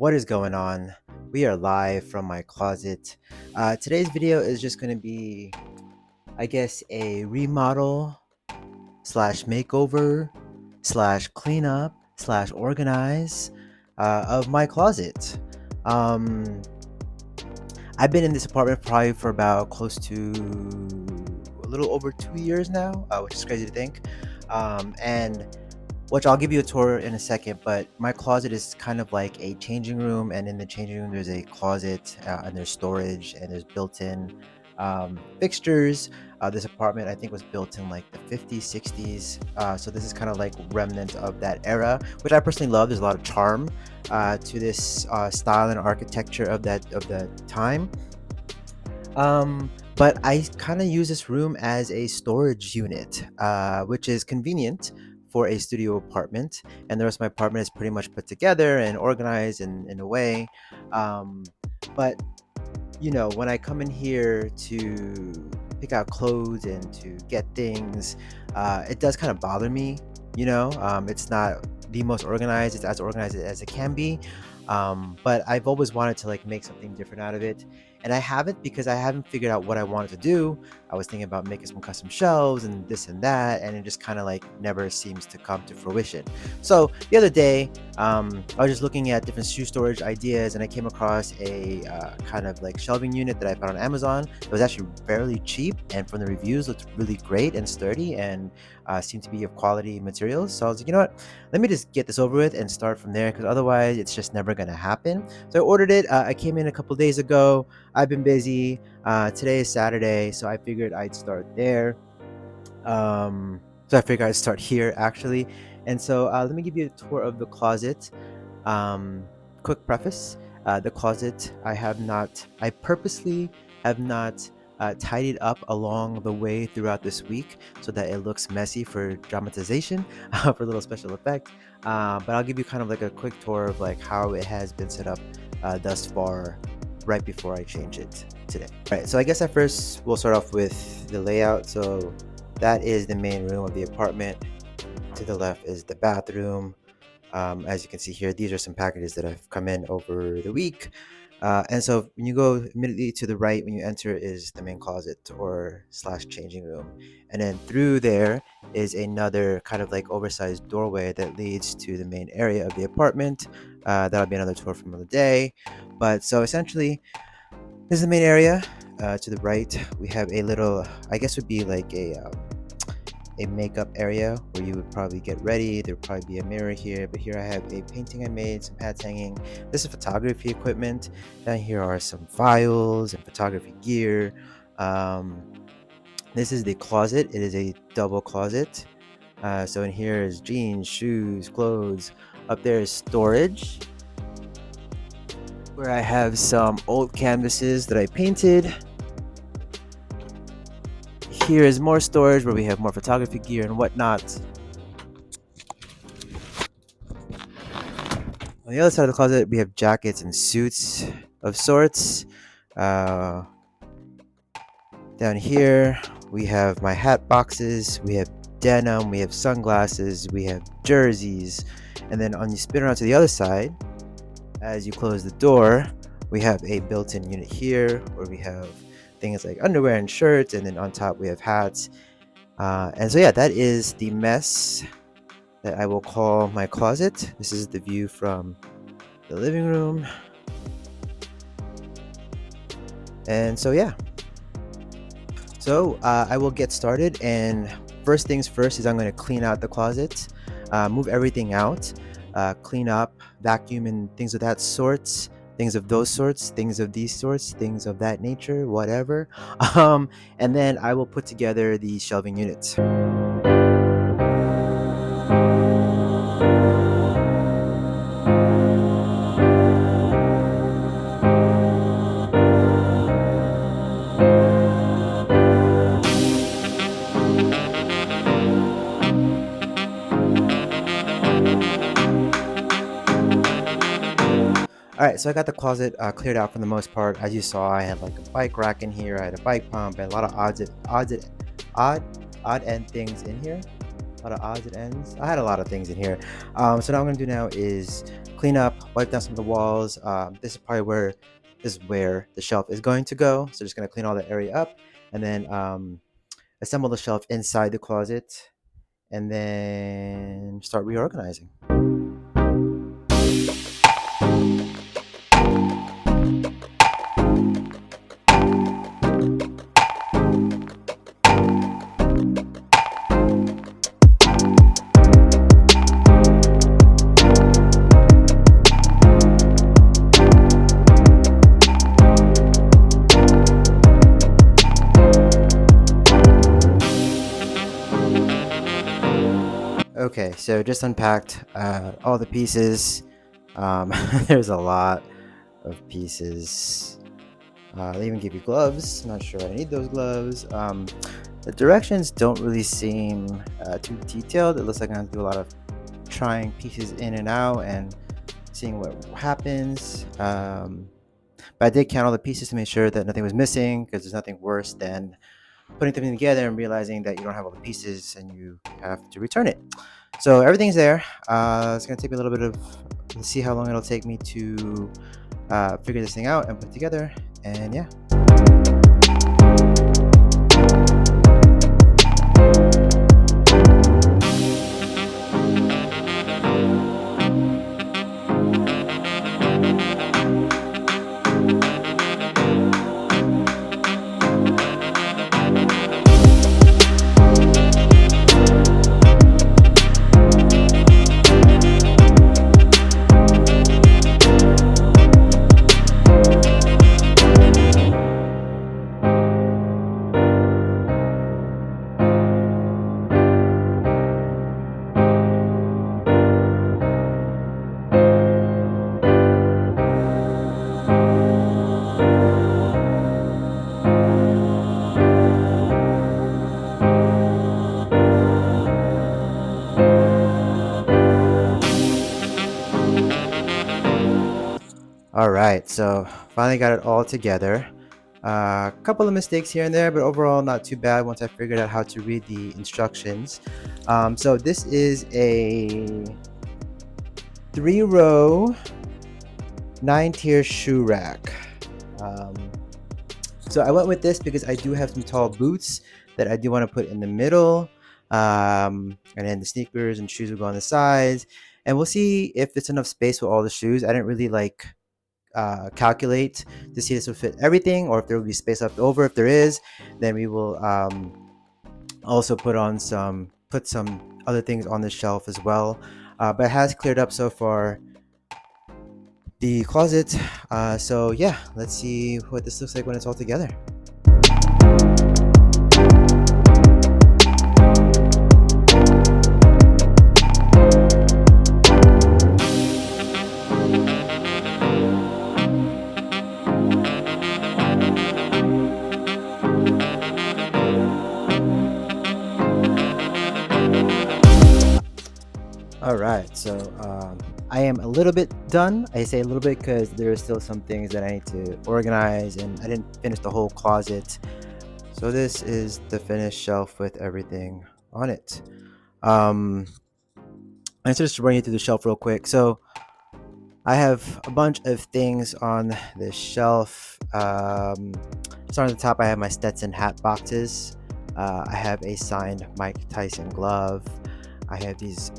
What is going on? We are live from my closet. Today's video is just going to be, I guess, a remodel slash makeover slash cleanup slash organize of my closet. Um, I've been in this apartment probably for about close to a little over 2 years now, which is crazy to think. And which I'll give you a tour in a second, but my closet is kind of like a changing room, and in the changing room there's a closet, and there's storage, and there's built-in fixtures. This apartment I think was built in like the 50s, 60s, so this is kind of like remnant of that era, which I personally love. There's a lot of charm to this style and architecture of that time. But I kind of use this room as a storage unit, which is convenient for a studio apartment. And the rest of my apartment is pretty much put together and organized in a way. Um, but when I come in here to pick out clothes and to get things, it does kind of bother me. It's not the most organized. It's as organized as it can be. But I've always wanted to like make something different out of it. And I haven't, because I haven't figured out what I wanted to do. I was thinking about making some custom shelves and this and that, and it just kind of like never seems to come to fruition. So the other day, I was just looking at different shoe storage ideas, and I came across a kind of like shelving unit that I found on Amazon. It was actually fairly cheap, and from the reviews, looked really great and sturdy, and seemed to be of quality materials. So I was like, you know what? Let me just get this over with and start from there, because otherwise it's just never going to happen. So I ordered it. I came in a couple days ago. I've been busy. Today is Saturday, so I figured I'd start there. So I figured I'd start here actually. And so let me give you a tour of the closet. Quick preface: the closet I purposely have not tidied up along the way throughout this week so that it looks messy for dramatization, for a little special effect. But I'll give you kind of like a quick tour of like how it has been set up thus far, right before I change it today. All right, so I guess at first we'll start off with the layout. So that is the main room of the apartment. To the left is the bathroom. As you can see here, these are some packages that have come in over the week. And so when you go immediately to the right, when you enter, is the main closet or slash changing room. And then through there is another kind of like oversized doorway that leads to the main area of the apartment. That'll be another tour from another day. But so essentially, this is the main area. To the right, we have a little, I guess would be like a makeup area where you would probably get ready. There'd probably be a mirror here, but here I have a painting I made, some hats hanging. This is photography equipment. Down here are some files and photography gear. This is the closet. It is a double closet. So in here is jeans, shoes, clothes. Up there is storage, where I have some old canvases that I painted. Here is more storage where we have more photography gear and whatnot. On the other side of the closet, we have jackets and suits of sorts. Down here, we have my hat boxes, we have denim, we have sunglasses, we have jerseys. And then on you spin around to the other side, as you close the door, we have a built-in unit here where we have things like underwear and shirts, and then on top we have hats. And so yeah, that is the mess that I will call my closet. This is the view from the living room. And so yeah, so I will get started, and first things first is I'm going to clean out the closet, move everything out, clean up, vacuum, and things of that sorts. Things of those sorts, things of these sorts, things of that nature, whatever. And then I will put together the shelving units. All right, so I got the closet cleared out for the most part. As you saw, I had like a bike rack in here, I had a bike pump, and a lot of odd end things in here. A lot of odds and ends. I had a lot of things in here. So now what I'm gonna do now is clean up, wipe down some of the walls. This is where the shelf is going to go. So just gonna clean all the area up, and then assemble the shelf inside the closet, and then start reorganizing. Okay, so just unpacked all the pieces. There's a lot of pieces. They even give you gloves. Not sure I need those gloves. The directions don't really seem too detailed. It looks like I'm gonna do a lot of trying pieces in and out and seeing what happens. But I did count all the pieces to make sure that nothing was missing, because there's nothing worse than putting them together and realizing that you don't have all the pieces and you have to return it. So everything's there. It's gonna take me a little bit of, let's see how long it'll take me to figure this thing out and put it together. And yeah. All right, so finally got it all together. A couple of mistakes here and there, but overall not too bad once I figured out how to read the instructions. So this is a 3-row, 9-tier shoe rack. Um, so I went with this because I do have some tall boots that I do want to put in the middle. And then the sneakers and shoes will go on the sides. And we'll see if it's enough space for all the shoes. I didn't really calculate to see this will fit everything, or if there will be space left over. If there is, then we will also put some other things on the shelf as well. But it has cleared up so far the closet. So yeah, let's see what this looks like when it's all together. All right, so I am a little bit done. I say a little bit because there are still some things that I need to organize, and I didn't finish the whole closet. So this is the finished shelf with everything on it. I'm just running you through the shelf real quick. So I have a bunch of things on this shelf. Starting at the top, I have my Stetson hat boxes. I have a signed Mike Tyson glove. I have these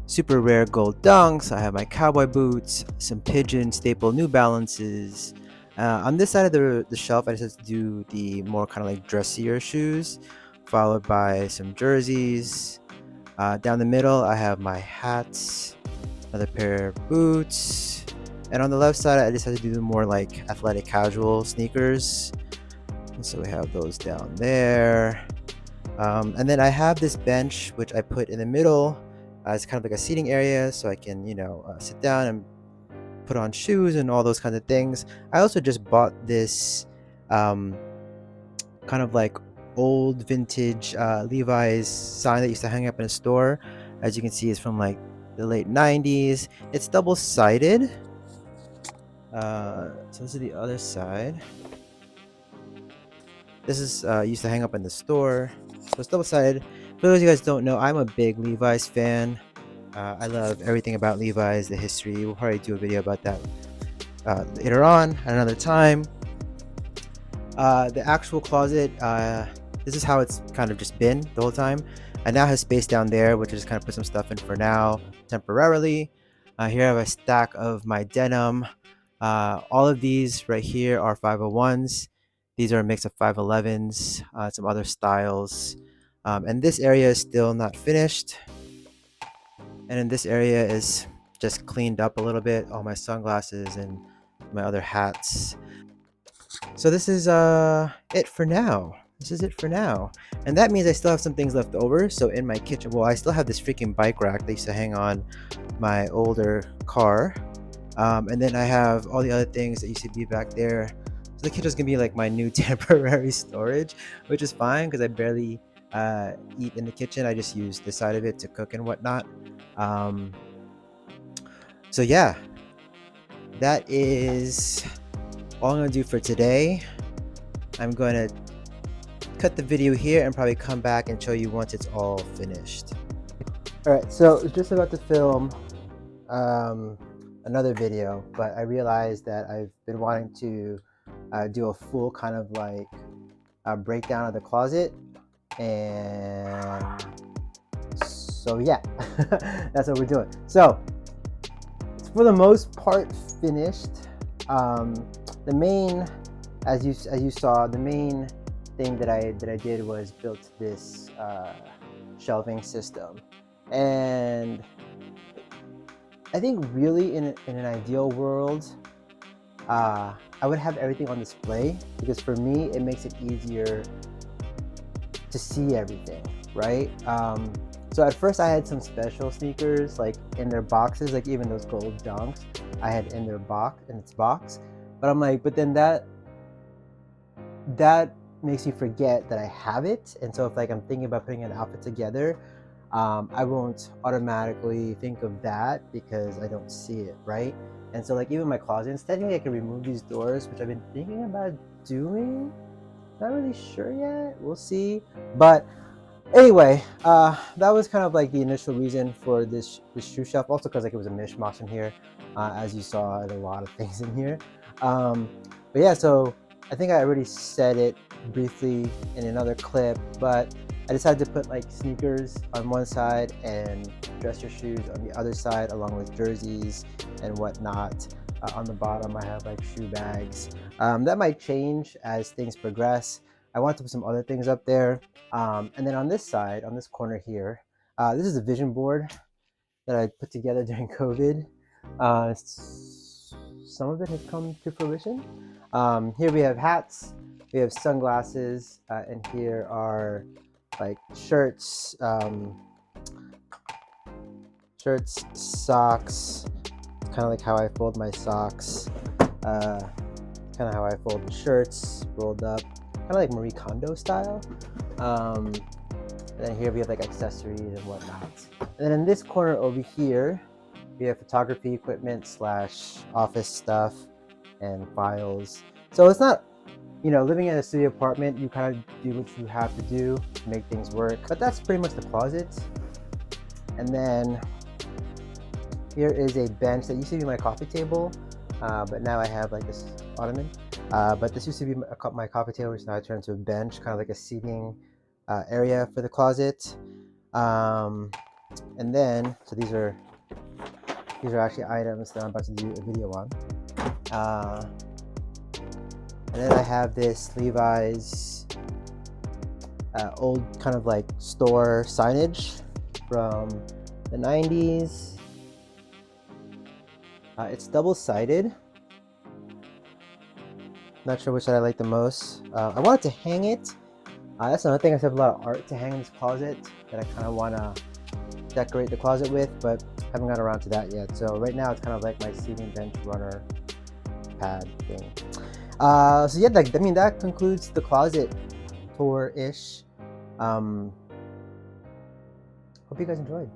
super rare gold dunks. I have my cowboy boots, some pigeon staple New Balances. On this side of the shelf, I just have to do the more kind of like dressier shoes, followed by some jerseys. Down the middle, I have my hats, another pair of boots, and on the left side, I just have to do the more like athletic casual sneakers. And so we have those down there. And then I have this bench, which I put in the middle as kind of like a seating area, so I can, sit down and put on shoes and all those kinds of things. I also just bought this kind of like old vintage Levi's sign that used to hang up in a store. As you can see, it's from like the late 90s. It's double-sided. So this is the other side. This is used to hang up in the store. So it's double-sided. For those of you guys who don't know, I'm a big Levi's fan. I love everything about Levi's, the history. We'll probably do a video about that later on at another time. The actual closet, this is how it's kind of just been the whole time. I now have space down there, which I just kind of put some stuff in for now, temporarily. Here I have a stack of my denim. All of these right here are 501s. These are a mix of 511s, some other styles. And this area is still not finished. And in this area is just cleaned up a little bit, all my sunglasses and my other hats. So this is it for now. This is it for now. And that means I still have some things left over. So in my kitchen, well, I still have this freaking bike rack that used to hang on my older car. And then I have all the other things that used to be back there. So the kitchen's gonna be like my new temporary storage, which is fine because I barely eat in the kitchen. I just use this side of it to cook and whatnot. So yeah, that is all I'm gonna do for today. I'm gonna cut the video here and probably come back and show you once it's all finished. All right, so I was just about to film another video, but I realized that I've been wanting to do a full kind of like breakdown of the closet, and so yeah, that's what we're doing. So it's for the most part finished. The main, as you saw, the main thing that I did was built this shelving system, and I think really in an ideal world, I would have everything on display, because for me it makes it easier to see everything, right? So at first I had some special sneakers like in their boxes, like even those gold dunks I had in its box. But I'm like, but then that makes me forget that I have it. And so if like I'm thinking about putting an outfit together, I won't automatically think of that because I don't see it, right? And so like even my closet, technically I can remove these doors, which I've been thinking about doing. Not really sure yet, we'll see. But anyway, that was kind of like the initial reason for this shoe shelf. Also because like it was a mishmash in here, as you saw, and a lot of things in here. But yeah, so I think I already said it briefly in another clip, but I decided to put like sneakers on one side and dress your shoes on the other side, along with jerseys and whatnot. On the bottom I have like shoe bags. That might change as things progress. I want to put some other things up there. And then on this side, on this corner here, this is a vision board that I put together during COVID. Some of it has come to fruition. Here we have hats, we have sunglasses, and here are like shirts, socks. Kind of like how I fold my socks. Kind of how I fold the shirts, rolled up, kind of like Marie Kondo style. And then here we have like accessories and whatnot. And then in this corner over here, we have photography equipment / office stuff and files. So it's not, living in a studio apartment, you kind of do what you have to do to make things work. But that's pretty much the closet. And then here is a bench that used to be my coffee table, but now I have like this ottoman. But this used to be my coffee table, which now I turned into a bench, kind of like a seating area for the closet. And then, so these are actually items that I'm about to do a video on. And then I have this Levi's old kind of like store signage from the 90s. It's double-sided. Not sure which side I like the most. I wanted to hang it. That's another thing. I have a lot of art to hang in this closet that I kind of want to decorate the closet with, but haven't got around to that yet. So right now it's kind of like my seating bench runner pad thing. So yeah, that concludes the closet tour-ish. Hope you guys enjoyed.